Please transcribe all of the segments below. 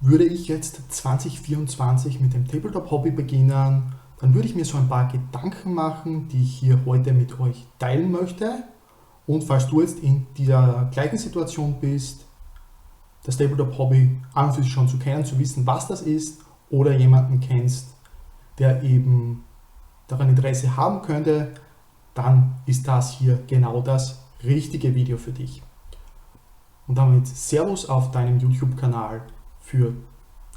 Würde ich jetzt 2024 mit dem Tabletop-Hobby beginnen, dann würde ich mir so ein paar Gedanken machen, die ich hier heute mit euch teilen möchte. Und falls du jetzt in dieser gleichen Situation bist, das Tabletop-Hobby an und für sich schon zu kennen, zu wissen, was das ist, oder jemanden kennst, der eben daran Interesse haben könnte, dann ist das hier genau das richtige Video für dich. Und damit Servus auf deinem YouTube-Kanal für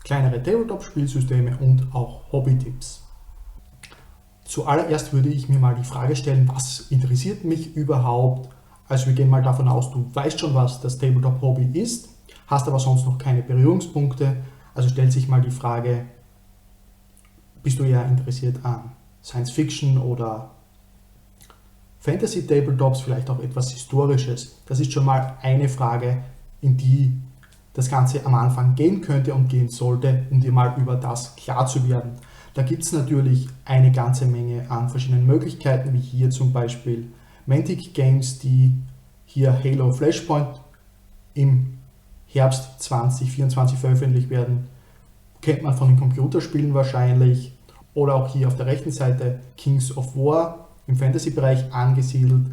kleinere Tabletop-Spielsysteme und auch Hobby-Tipps. Zuallererst würde ich mir mal die Frage stellen, was interessiert mich überhaupt? Also wir gehen mal davon aus, du weißt schon, was das Tabletop-Hobby ist, hast aber sonst noch keine Berührungspunkte. Also stellt sich mal die Frage, bist du eher interessiert an Science-Fiction oder Fantasy-Tabletops, vielleicht auch etwas Historisches? Das ist schon mal eine Frage, in die das Ganze am Anfang gehen könnte und gehen sollte, um dir mal über das klar zu werden. Da gibt es natürlich eine ganze Menge an verschiedenen Möglichkeiten, wie hier zum Beispiel Mantic Games, die hier Halo Flashpoint im Herbst 2024 veröffentlicht werden. Kennt man von den Computerspielen wahrscheinlich. Oder auch hier auf der rechten Seite Kings of War im Fantasy-Bereich angesiedelt.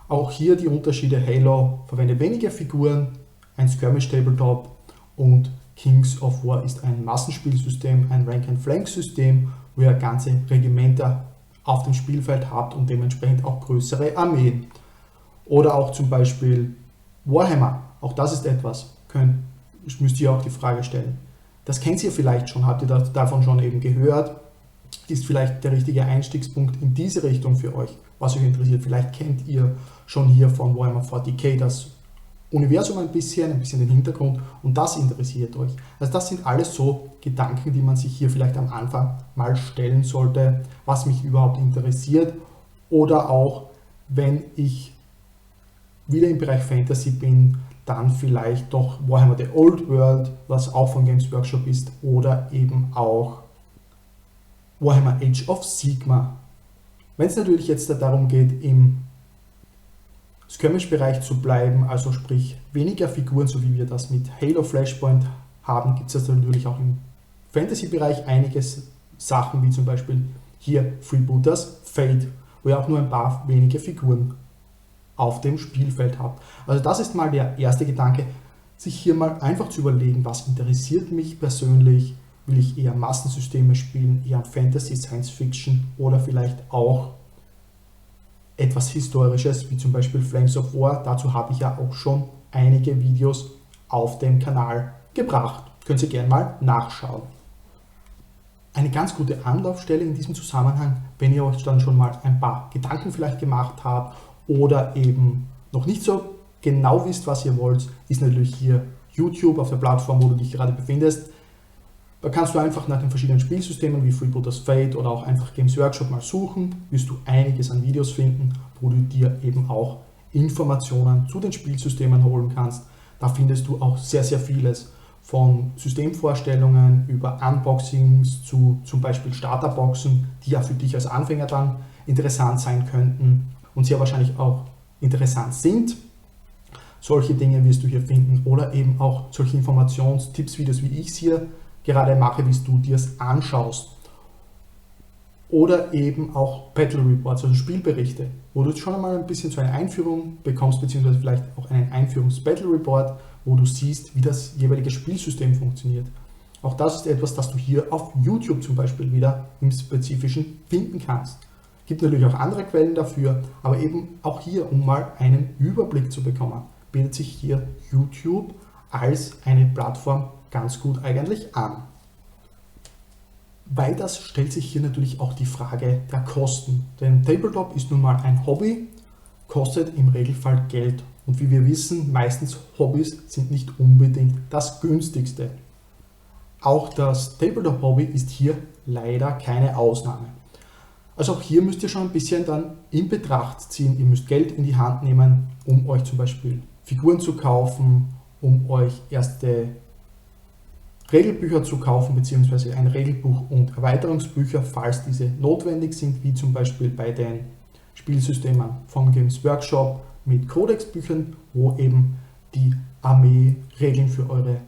Auch hier die Unterschiede: Halo verwendet weniger Figuren, ein Skirmish-Tabletop, und Kings of War ist ein Massenspielsystem, ein Rank-and-Flank-System, wo ihr ganze Regimenter auf dem Spielfeld habt und dementsprechend auch größere Armeen. Oder auch zum Beispiel Warhammer, auch das ist etwas, müsst ihr auch die Frage stellen. Das kennt ihr vielleicht schon, habt ihr davon schon eben gehört, ist vielleicht der richtige Einstiegspunkt in diese Richtung für euch, was euch interessiert. Vielleicht kennt ihr schon hier von Warhammer 40k das Universum ein bisschen den Hintergrund, und das interessiert euch. Also das sind alles so Gedanken, die man sich hier vielleicht am Anfang mal stellen sollte, was mich überhaupt interessiert, oder auch, wenn ich wieder im Bereich Fantasy bin, dann vielleicht doch Warhammer The Old World, was auch von Games Workshop ist, oder eben auch Warhammer Age of Sigmar. Wenn es natürlich jetzt darum geht, im Skirmish-Bereich zu bleiben, also sprich weniger Figuren, so wie wir das mit Halo Flashpoint haben, gibt es natürlich auch im Fantasy-Bereich einige Sachen, wie zum Beispiel hier Freebooters Fate, wo ihr auch nur ein paar wenige Figuren auf dem Spielfeld habt. Also das ist mal der erste Gedanke, sich hier mal einfach zu überlegen, was interessiert mich persönlich. Will ich eher Massensysteme spielen, eher Fantasy, Science Fiction oder vielleicht auch etwas Historisches, wie zum Beispiel Flames of War. Dazu habe ich ja auch schon einige Videos auf dem Kanal gebracht. Könnt ihr gerne mal nachschauen. Eine ganz gute Anlaufstelle in diesem Zusammenhang, wenn ihr euch dann schon mal ein paar Gedanken vielleicht gemacht habt oder eben noch nicht so genau wisst, was ihr wollt, ist natürlich hier YouTube auf der Plattform, wo du dich gerade befindest. Da kannst du einfach nach den verschiedenen Spielsystemen wie Freebooters Fate oder auch einfach Games Workshop mal suchen, wirst du einiges an Videos finden, wo du dir eben auch Informationen zu den Spielsystemen holen kannst. Da findest du auch sehr, sehr vieles, von Systemvorstellungen über Unboxings zu zum Beispiel Starterboxen, die ja für dich als Anfänger dann interessant sein könnten und sehr wahrscheinlich auch interessant sind. Solche Dinge wirst du hier finden, oder eben auch solche Informationstipps-Videos, wie ich es hier gerade mache, wie du dir es anschaust. Oder eben auch Battle Reports, also Spielberichte, wo du schon einmal ein bisschen so eine Einführung bekommst, beziehungsweise vielleicht auch einen Einführungs-Battle Report, wo du siehst, wie das jeweilige Spielsystem funktioniert. Auch das ist etwas, das du hier auf YouTube zum Beispiel wieder im Spezifischen finden kannst. Gibt natürlich auch andere Quellen dafür, aber eben auch hier, um mal einen Überblick zu bekommen, bietet sich hier YouTube als eine Plattform ganz gut eigentlich an. Weiters stellt sich hier natürlich auch die Frage der Kosten. Denn Tabletop ist nun mal ein Hobby, kostet im Regelfall Geld. Und wie wir wissen, meistens Hobbys sind nicht unbedingt das günstigste. Auch das Tabletop-Hobby ist hier leider keine Ausnahme. Also auch hier müsst ihr schon ein bisschen dann in Betracht ziehen. Ihr müsst Geld in die Hand nehmen, um euch zum Beispiel Figuren zu kaufen, um euch erste Regelbücher zu kaufen, beziehungsweise ein Regelbuch und Erweiterungsbücher, falls diese notwendig sind, wie zum Beispiel bei den Spielsystemen von Games Workshop mit Codex-Büchern, wo eben die Armee-Regeln für eure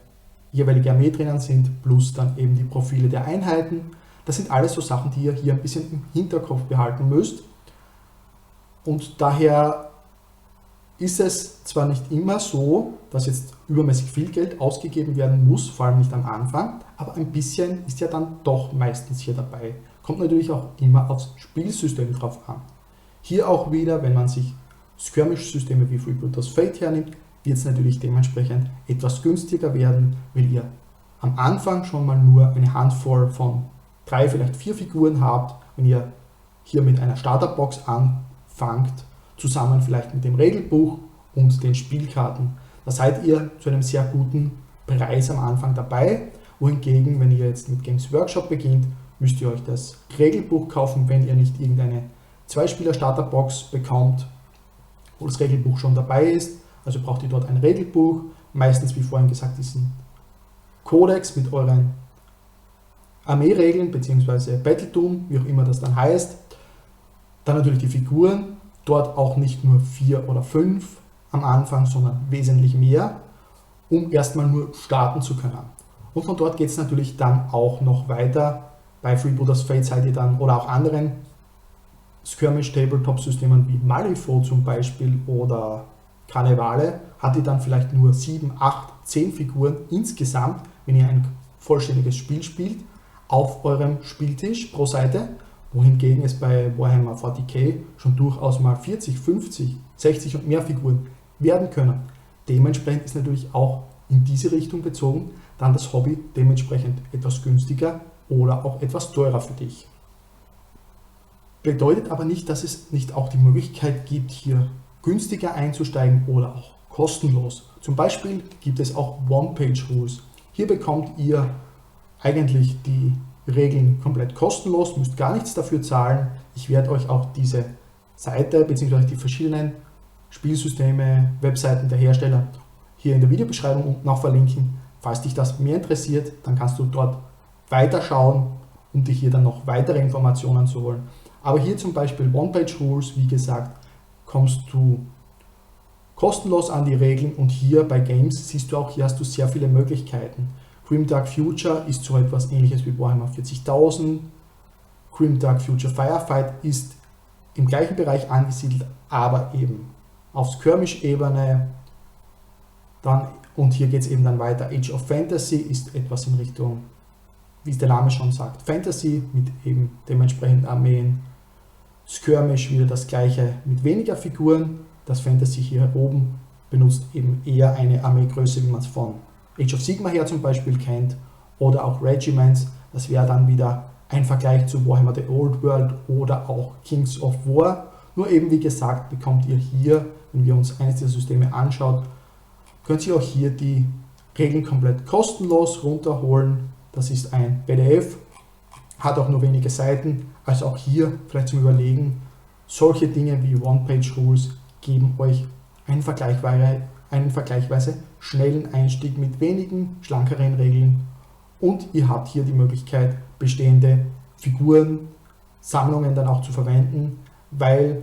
jeweilige Armee drinnen sind, plus dann eben die Profile der Einheiten. Das sind alles so Sachen, die ihr hier ein bisschen im Hinterkopf behalten müsst. Und daher ist es zwar nicht immer so, dass jetzt übermäßig viel Geld ausgegeben werden muss, vor allem nicht am Anfang, aber ein bisschen ist ja dann doch meistens hier dabei. Kommt natürlich auch immer aufs Spielsystem drauf an. Hier auch wieder, wenn man sich Skirmish-Systeme wie Freebooters Fate hernimmt, wird es natürlich dementsprechend etwas günstiger werden, weil ihr am Anfang schon mal nur eine Handvoll von 3, vielleicht 4 Figuren habt. Wenn ihr hier mit einer Starterbox anfangt, zusammen vielleicht mit dem Regelbuch und den Spielkarten, da seid ihr zu einem sehr guten Preis am Anfang dabei. Wohingegen, wenn ihr jetzt mit Games Workshop beginnt, müsst ihr euch das Regelbuch kaufen, wenn ihr nicht irgendeine 2-Spieler-Starterbox bekommt, wo das Regelbuch schon dabei ist. Also braucht ihr dort ein Regelbuch, meistens wie vorhin gesagt diesen Kodex mit euren Armeeregeln bzw. Battletum, wie auch immer das dann heißt. Dann natürlich die Figuren, dort auch nicht nur 4 oder 5 am Anfang, sondern wesentlich mehr, um erstmal nur starten zu können. Und von dort geht es natürlich dann auch noch weiter. Bei Freebooters Fate seid ihr dann, oder auch anderen Skirmish-Tabletop-Systemen wie Malifaux zum Beispiel oder Karnevale, hat ihr dann vielleicht nur 7, 8, 10 Figuren insgesamt, wenn ihr ein vollständiges Spiel spielt, auf eurem Spieltisch pro Seite, wohingegen es bei Warhammer 40k schon durchaus mal 40, 50, 60 und mehr Figuren werden können. Dementsprechend ist natürlich auch in diese Richtung bezogen dann das Hobby dementsprechend etwas günstiger oder auch etwas teurer für dich. Bedeutet aber nicht, dass es nicht auch die Möglichkeit gibt, hier günstiger einzusteigen oder auch kostenlos. Zum Beispiel gibt es auch One-Page-Rules. Hier bekommt ihr eigentlich die Regeln komplett kostenlos, müsst gar nichts dafür zahlen. Ich werde euch auch diese Seite bzw. die verschiedenen Spielsysteme, Webseiten der Hersteller hier in der Videobeschreibung unten noch verlinken. Falls dich das mehr interessiert, dann kannst du dort weiterschauen, um dich hier dann noch weitere Informationen zu holen. Aber hier zum Beispiel One-Page-Rules, wie gesagt, kommst du kostenlos an die Regeln und hier bei Games siehst du auch, hier hast du sehr viele Möglichkeiten. Grimdark Future ist so etwas ähnliches wie Warhammer 40.000. Grimdark Future Firefight ist im gleichen Bereich angesiedelt, aber eben auf Skirmish-Ebene. Und hier geht es eben dann weiter. Age of Fantasy ist etwas in Richtung, wie es der Name schon sagt, Fantasy mit eben dementsprechend Armeen. Skirmish wieder das gleiche mit weniger Figuren. Das Fantasy hier oben benutzt eben eher eine Armeegröße, wie man es von Age of Sigmar her zum Beispiel kennt, oder auch Regiments. Das wäre dann wieder ein Vergleich zu Warhammer The Old World oder auch Kings of War. Nur eben wie gesagt, bekommt ihr hier, wenn wir uns eines dieser Systeme anschauen, könnt ihr auch hier die Regeln komplett kostenlos runterholen. Das ist ein PDF, hat auch nur wenige Seiten, also auch hier vielleicht zum Überlegen, solche Dinge wie One-Page-Rules geben euch einen vergleichsweise schnellen Einstieg mit wenigen, schlankeren Regeln und ihr habt hier die Möglichkeit, bestehende Figuren, Sammlungen dann auch zu verwenden, weil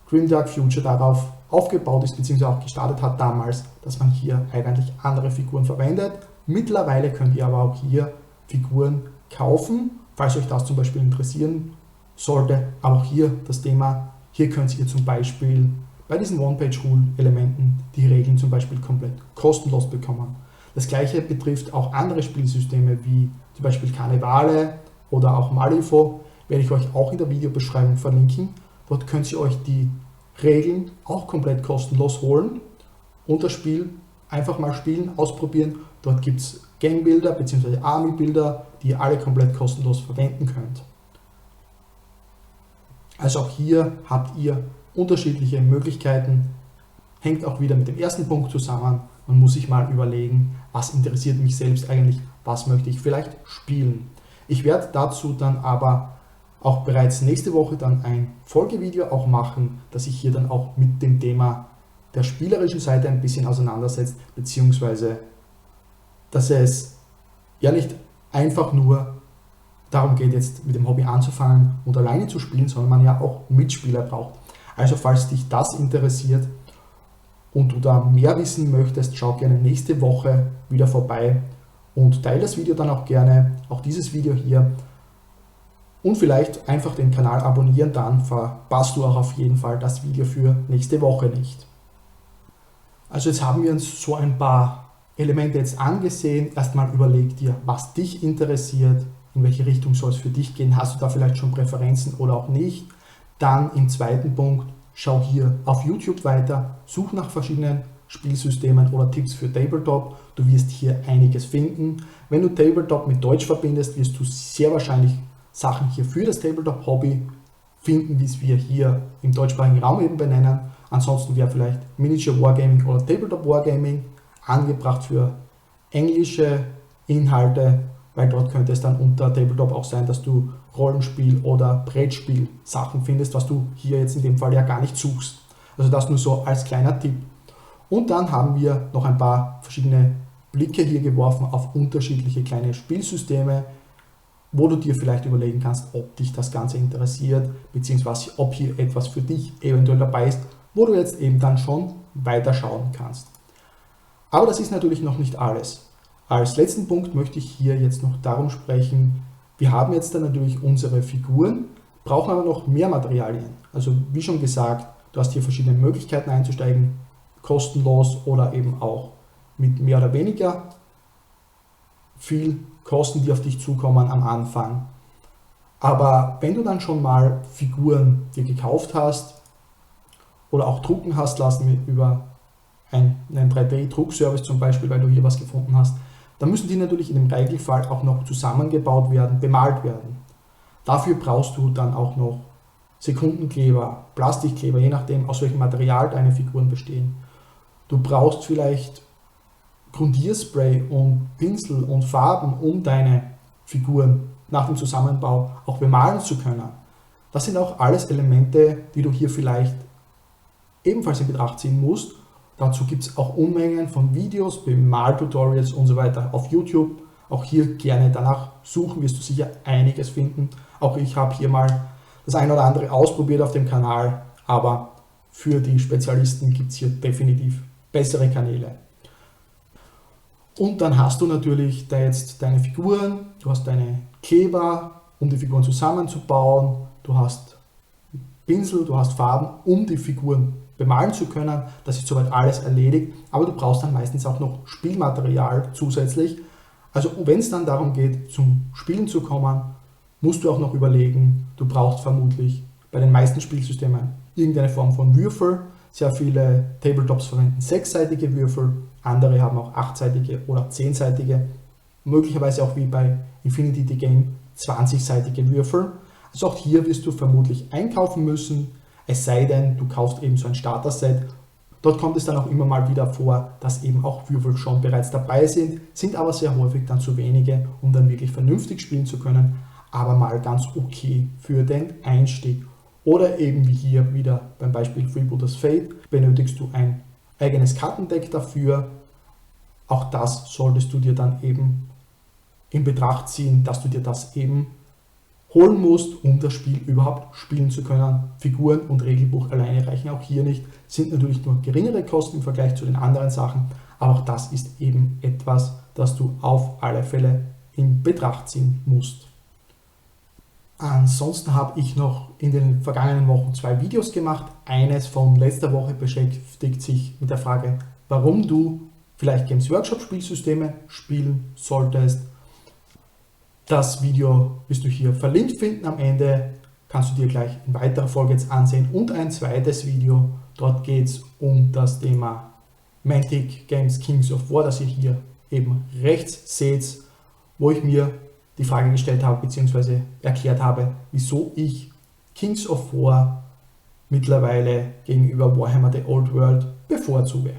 Grimdark Future darauf aufgebaut ist, beziehungsweise auch gestartet hat damals, dass man hier eigentlich andere Figuren verwendet. Mittlerweile könnt ihr aber auch hier Figuren kaufen, falls euch das zum Beispiel interessieren sollte. Aber auch hier das Thema, hier könnt ihr zum Beispiel bei diesen One-Page-Rule-Elementen die Regeln zum Beispiel komplett kostenlos bekommen. Das gleiche betrifft auch andere Spielsysteme wie zum Beispiel Karnevale oder auch Malifaux, werde ich euch auch in der Videobeschreibung verlinken. Dort könnt ihr euch die Regeln auch komplett kostenlos holen und das Spiel einfach mal spielen, ausprobieren. Dort gibt es Gangbilder bzw. Army-Bilder, die ihr alle komplett kostenlos verwenden könnt. Also auch hier habt ihr unterschiedliche Möglichkeiten, hängt auch wieder mit dem ersten Punkt zusammen. Man muss sich mal überlegen, was interessiert mich selbst eigentlich, was möchte ich vielleicht spielen. Ich werde dazu dann aber auch bereits nächste Woche dann ein Folgevideo auch machen, das sich hier dann auch mit dem Thema der spielerischen Seite ein bisschen auseinandersetzt, beziehungsweise dass es ja nicht einfach nur darum geht, jetzt mit dem Hobby anzufangen und alleine zu spielen, sondern man ja auch Mitspieler braucht. Also falls dich das interessiert und du da mehr wissen möchtest, schau gerne nächste Woche wieder vorbei und teile das Video dann auch gerne, auch dieses Video hier. Und vielleicht einfach den Kanal abonnieren, dann verpasst du auch auf jeden Fall das Video für nächste Woche nicht. Also jetzt haben wir uns so ein paar Elemente jetzt angesehen. Erstmal überleg dir, was dich interessiert, in welche Richtung soll es für dich gehen. Hast du da vielleicht schon Präferenzen oder auch nicht? Dann im zweiten Punkt, schau hier auf YouTube weiter, such nach verschiedenen Spielsystemen oder Tipps für Tabletop. Du wirst hier einiges finden. Wenn du Tabletop mit Deutsch verbindest, wirst du sehr wahrscheinlich Sachen hier für das Tabletop-Hobby finden, wie es wir hier im deutschsprachigen Raum eben benennen. Ansonsten wäre vielleicht Miniature Wargaming oder Tabletop Wargaming angebracht für englische Inhalte, weil dort könnte es dann unter Tabletop auch sein, dass du Rollenspiel oder Brettspiel Sachen findest, was du hier jetzt in dem Fall ja gar nicht suchst. Also das nur so als kleiner Tipp. Und dann haben wir noch ein paar verschiedene Blicke hier geworfen auf unterschiedliche kleine Spielsysteme, wo du dir vielleicht überlegen kannst, ob dich das Ganze interessiert, beziehungsweise ob hier etwas für dich eventuell dabei ist, wo du jetzt eben dann schon weiterschauen kannst. Aber das ist natürlich noch nicht alles. Als letzten Punkt möchte ich hier jetzt noch darum sprechen, wir haben jetzt dann natürlich unsere Figuren, brauchen aber noch mehr Materialien. Also wie schon gesagt, du hast hier verschiedene Möglichkeiten einzusteigen, kostenlos oder eben auch mit mehr oder weniger viel Kosten, die auf dich zukommen am Anfang. Aber wenn du dann schon mal Figuren dir gekauft hast oder auch drucken hast lassen über einen 3D-Druckservice zum Beispiel, weil du hier was gefunden hast, dann müssen die natürlich in dem Regelfall auch noch zusammengebaut werden, bemalt werden. Dafür brauchst du dann auch noch Sekundenkleber, Plastikkleber, je nachdem aus welchem Material deine Figuren bestehen. Du brauchst vielleicht Grundierspray und Pinsel und Farben, um deine Figuren nach dem Zusammenbau auch bemalen zu können. Das sind auch alles Elemente, die du hier vielleicht ebenfalls in Betracht ziehen musst. Dazu gibt es auch Unmengen von Videos, Bemaltutorials und so weiter auf YouTube. Auch hier gerne danach suchen, wirst du sicher einiges finden. Auch ich habe hier mal das eine oder andere ausprobiert auf dem Kanal, aber für die Spezialisten gibt es hier definitiv bessere Kanäle. Und dann hast du natürlich da jetzt deine Figuren, du hast deine Kleber, um die Figuren zusammenzubauen, du hast Pinsel, du hast Farben, um die Figuren bemalen zu können. Das ist soweit alles erledigt, aber du brauchst dann meistens auch noch Spielmaterial zusätzlich. Also wenn es dann darum geht, zum Spielen zu kommen, musst du auch noch überlegen, du brauchst vermutlich bei den meisten Spielsystemen irgendeine Form von Würfel. Sehr viele Tabletops verwenden 6-seitige Würfel, andere haben auch 8-seitige oder 10-seitige, möglicherweise auch wie bei Infinity the Game 20-seitige Würfel. Also auch hier wirst du vermutlich einkaufen müssen, es sei denn, du kaufst eben so ein Starter-Set. Dort kommt es dann auch immer mal wieder vor, dass eben auch Würfel schon bereits dabei sind aber sehr häufig dann zu wenige, um dann wirklich vernünftig spielen zu können, aber mal ganz okay für den Einstieg. Oder eben wie hier wieder beim Beispiel Freebooters Fate, benötigst du ein eigenes Kartendeck dafür. Auch das solltest du dir dann eben in Betracht ziehen, dass du dir das eben holen musst, um das Spiel überhaupt spielen zu können. Figuren und Regelbuch alleine reichen auch hier nicht, sind natürlich nur geringere Kosten im Vergleich zu den anderen Sachen, aber auch das ist eben etwas, das du auf alle Fälle in Betracht ziehen musst. Ansonsten habe ich noch in den vergangenen Wochen 2 Videos gemacht. Eines von letzter Woche beschäftigt sich mit der Frage, warum du vielleicht Games Workshop Spielsysteme spielen solltest. Das Video wirst du hier verlinkt finden am Ende, kannst du dir gleich in weiterer Folge jetzt ansehen. Und ein zweites Video, dort geht es um das Thema Mantic Games Kings of War, das ihr hier eben rechts seht, wo ich mir die Frage gestellt habe bzw. erklärt habe, wieso ich Kings of War mittlerweile gegenüber Warhammer The Old World bevorzuge.